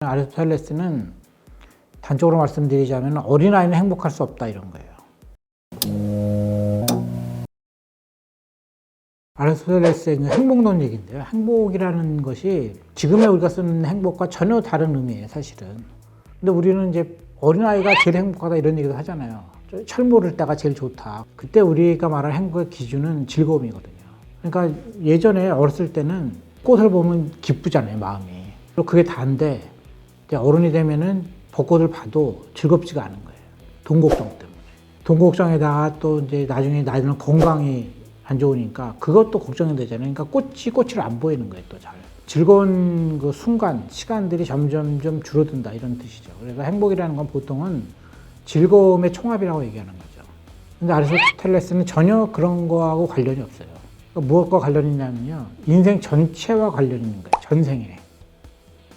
아리스토텔레스는 단적으로 말씀드리자면 어린아이는 행복할 수 없다 이런 거예요. 아리스토텔레스의 행복론 얘기인데요. 행복이라는 것이 지금의 우리가 쓰는 행복과 전혀 다른 의미예요, 사실은. 근데 우리는 이제 어린아이가 제일 행복하다 이런 얘기도 하잖아요. 철 모를 때가 제일 좋다. 그때 우리가 말하는 행복의 기준은 즐거움이거든요. 그러니까 예전에 어렸을 때는 꽃을 보면 기쁘잖아요, 마음이. 그리고 그게 다인데 어른이 되면은 벚꽃을 봐도 즐겁지가 않은 거예요. 돈 걱정 때문에. 돈 걱정에다가 또 이제 나중에 나이는 건강이 안 좋으니까 그것도 걱정이 되잖아요. 그러니까 꽃을 안 보이는 거예요, 또 잘. 즐거운 그 순간, 시간들이 점점 줄어든다 이런 뜻이죠. 그래서 행복이라는 건 보통은 즐거움의 총합이라고 얘기하는 거죠. 근데 아리스토텔레스는 전혀 그런 거하고 관련이 없어요. 그러니까 무엇과 관련이 있냐면요. 인생 전체와 관련이 있는 거예요. 전생에.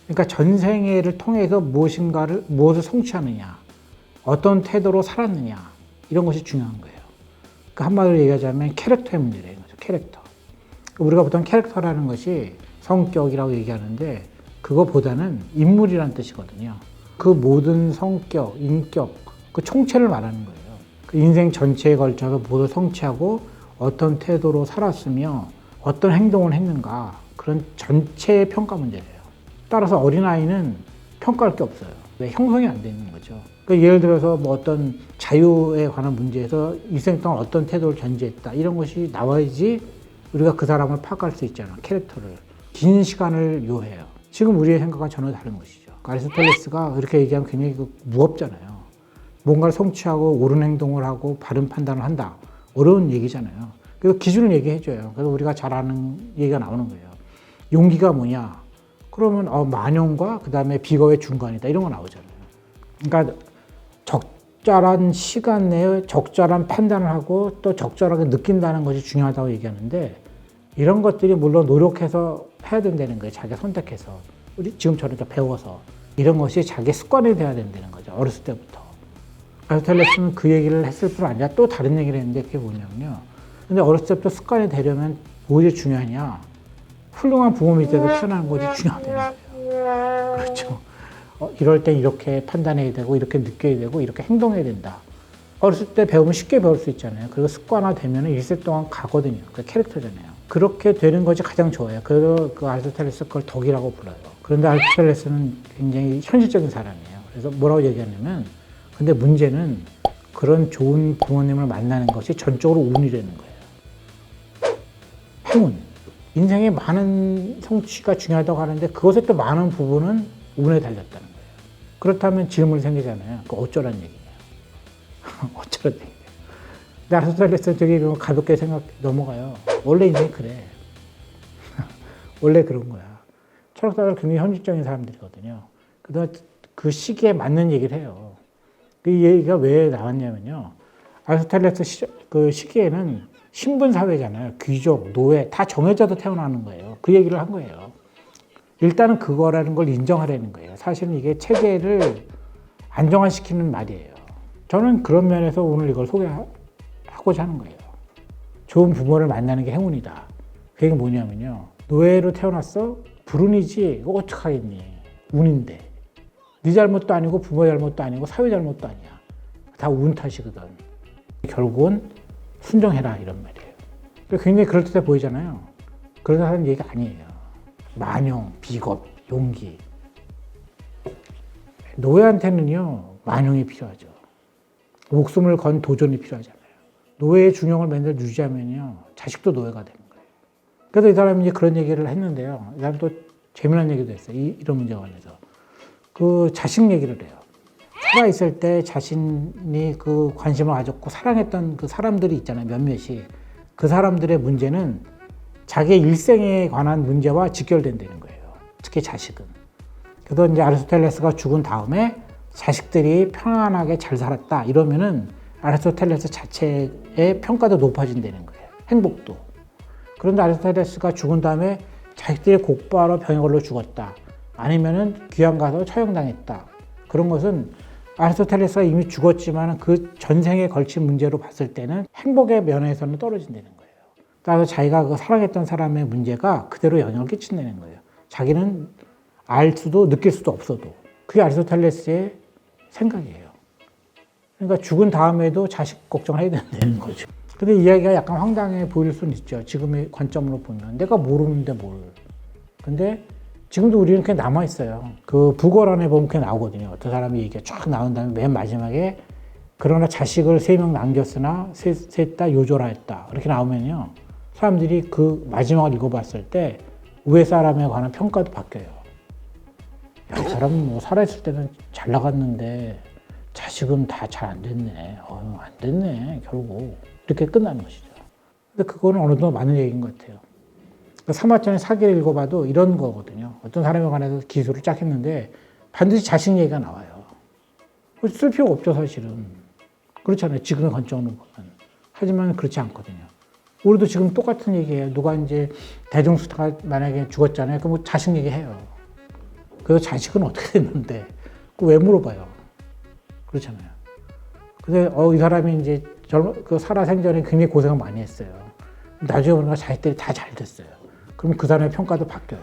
그러니까 전생애를 통해서 무엇을 성취하느냐, 어떤 태도로 살았느냐, 이런 것이 중요한 거예요. 그러니까 한마디로 얘기하자면 캐릭터의 문제라는 거죠. 캐릭터. 우리가 보통 캐릭터라는 것이 성격이라고 얘기하는데 그거보다는 인물이라는 뜻이거든요. 그 모든 성격, 인격, 그 총체를 말하는 거예요. 그 인생 전체에 걸쳐서 무엇을 성취하고 어떤 태도로 살았으며 어떤 행동을 했는가, 그런 전체의 평가 문제예요. 따라서 어린아이는 평가할 게 없어요. 왜? 형성이 안 되는 거죠. 그러니까 예를 들어서 뭐 어떤 자유에 관한 문제에서 일생 동안 어떤 태도를 견지했다 이런 것이 나와야지 우리가 그 사람을 파악할 수 있잖아. 캐릭터를. 긴 시간을 요해요. 지금 우리의 생각과 전혀 다른 것이죠. 아리스토텔레스가 그렇게 얘기하면 굉장히 무겁잖아요. 뭔가를 성취하고 옳은 행동을 하고 바른 판단을 한다. 어려운 얘기잖아요. 그래서 기준을 얘기해줘요. 그래서 우리가 잘 아는 얘기가 나오는 거예요. 용기가 뭐냐? 그러면 만용과 그 다음에 비겁의 중간이다 이런 거 나오잖아요. 그러니까 적절한 시간 내에 적절한 판단을 하고 또 적절하게 느낀다는 것이 중요하다고 얘기하는데 이런 것들이 물론 노력해서 해야 된다는 거예요. 자기가 선택해서 우리 지금처럼 배워서 이런 것이 자기 습관이 돼야 된다는 거죠. 어렸을 때부터. 아리스토텔레스는 그 얘기를 했을 뿐 아니라 또 다른 얘기를 했는데 그게 뭐냐면요. 근데 어렸을 때부터 습관이 되려면 무엇이 중요하냐? 훌륭한 부모 밑에서 태어나는 것이 중요하다는 거예요. 그렇죠. 이럴 땐 이렇게 판단해야 되고, 이렇게 느껴야 되고, 이렇게 행동해야 된다. 어렸을 때 배우면 쉽게 배울 수 있잖아요. 그리고 습관화되면 일생 동안 가거든요. 그 캐릭터잖아요. 그렇게 되는 것이 가장 좋아요. 그래서 그 아리스토텔레스 그걸 덕이라고 불러요. 그런데 아리스토텔레스는 굉장히 현실적인 사람이에요. 그래서 뭐라고 얘기하냐면, 근데 문제는 그런 좋은 부모님을 만나는 것이 전적으로 운이라는 거예요. 행운. 인생에 많은 성취가 중요하다고 하는데 그것의 또 많은 부분은 운에 달렸다는 거예요. 그렇다면 질문이 생기잖아요. 그 어쩌란 얘기냐. 어쩌란 얘기냐. 근데 아리스토텔레스는 되게 가볍게 넘어가요. 원래 인생이 그래. 원래 그런 거야. 철학자들 굉장히 현실적인 사람들이거든요. 그다음에 그 시기에 맞는 얘기를 해요. 그 얘기가 왜 나왔냐면요. 아리스토텔레스 그 시기에는 신분사회잖아요. 귀족, 노예 다 정해져서 태어나는 거예요. 그 얘기를 한 거예요. 일단은 그거라는 걸 인정하라는 거예요. 사실은 이게 체계를 안정화시키는 말이에요. 저는 그런 면에서 오늘 이걸 소개하고자 하는 거예요. 좋은 부모를 만나는 게 행운이다. 그게 뭐냐면요. 노예로 태어났어? 불운이지. 이거 어떡하겠니? 운인데. 네 잘못도 아니고 부모 잘못도 아니고 사회 잘못도 아니야. 다 운 탓이거든. 결국은 순종해라 이런 말이에요. 굉장히 그럴듯해 보이잖아요. 그러다는 얘기가 아니에요. 만용, 비겁, 용기. 노예한테는요 만용이 필요하죠. 목숨을 건 도전이 필요하잖아요. 노예의 중용을 맨날 유지하면요 자식도 노예가 되는 거예요. 그래서 이 사람이 이제 그런 얘기를 했는데요. 이 사람 또 재미난 얘기도 했어요. 이런 문제와 관해서 그 자식 얘기를 해요. 살아있을 때 자신이 그 관심을 가졌고 사랑했던 그 사람들이 있잖아요. 몇몇이. 그 사람들의 문제는 자기의 일생에 관한 문제와 직결된다는 거예요. 특히 자식은. 그래서 이제 아리스토텔레스가 죽은 다음에 자식들이 편안하게 잘 살았다. 이러면은 아리스토텔레스 자체의 평가도 높아진다는 거예요. 행복도. 그런데 아리스토텔레스가 죽은 다음에 자식들이 곧바로 병에 걸려 죽었다. 아니면은 귀양 가서 처형당했다. 그런 것은 아리스토텔레스가 이미 죽었지만 그 전생에 걸친 문제로 봤을 때는 행복의 면에서는 떨어진다는 거예요. 따라서 자기가 그 사랑했던 사람의 문제가 그대로 영향을 끼친다는 거예요. 자기는 알 수도 느낄 수도 없어도. 그게 아리스토텔레스의 생각이에요. 그러니까 죽은 다음에도 자식 걱정을 해야 된다는 거죠. 근데 이야기가 약간 황당해 보일 수는 있죠. 지금의 관점으로 보면. 내가 모르는데 뭘. 근데 지금도 우리는 그냥 남아있어요. 그 부거란에 보면 그게 나오거든요. 어떤 사람이 얘기가 쫙 나온 다음에 맨 마지막에 그러나 자식을 3명 남겼으나 셋 다 요조라 했다. 이렇게 나오면요. 사람들이 그 마지막을 읽어봤을 때 위에 사람에 관한 평가도 바뀌어요. 야, 이 사람은 뭐 살아있을 때는 잘 나갔는데 자식은 다 잘 안 됐네. 안 됐네, 결국. 이렇게 끝나는 것이죠. 근데 그거는 어느 정도 맞는 얘기인 것 같아요. 사마천의 사기를 읽어봐도 이런 거거든요. 어떤 사람에 관해서 기술을 쫙 했는데 반드시 자식 얘기가 나와요. 쓸 필요가 없죠, 사실은. 그렇잖아요. 지금의 관점으로 보면. 하지만 그렇지 않거든요. 우리도 지금 똑같은 얘기예요. 누가 이제 대중스타가 만약에 죽었잖아요. 그럼 뭐 자식 얘기해요. 그래서 자식은 어떻게 됐는데? 왜 물어봐요? 그렇잖아요. 근데 이 사람이 이제 살아 생전에 굉장히 고생을 많이 했어요. 나중에 보니까 자식들이 다 잘 됐어요. 그럼 그 사람의 평가도 바뀌어요.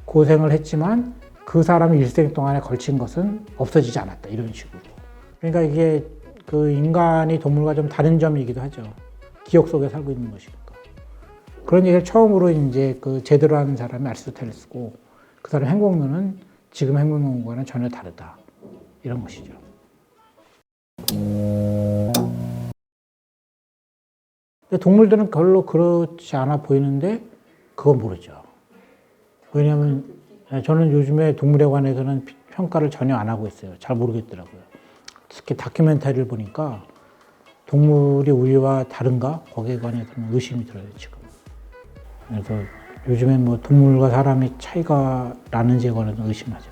고생을 했지만 그 사람의 일생 동안에 걸친 것은 없어지지 않았다. 이런 식으로. 그러니까 이게 그 인간이 동물과 좀 다른 점이기도 하죠. 기억 속에 살고 있는 것이니까. 그런 얘기를 처음으로 이제 그 제대로 하는 사람이 아리스토텔레스고 그 사람 행복론은 지금 행복론과는 전혀 다르다. 이런 것이죠. 근데 동물들은 별로 그렇지 않아 보이는데 그건 모르죠. 왜냐하면 저는 요즘에 동물에 관해서는 평가를 전혀 안 하고 있어요. 잘 모르겠더라고요. 특히 다큐멘터리를 보니까 동물이 우리와 다른가? 거기에 관해서는 의심이 들어요, 지금. 그래서 요즘에 뭐 동물과 사람의 차이가 나는지에 관해서 의심하죠.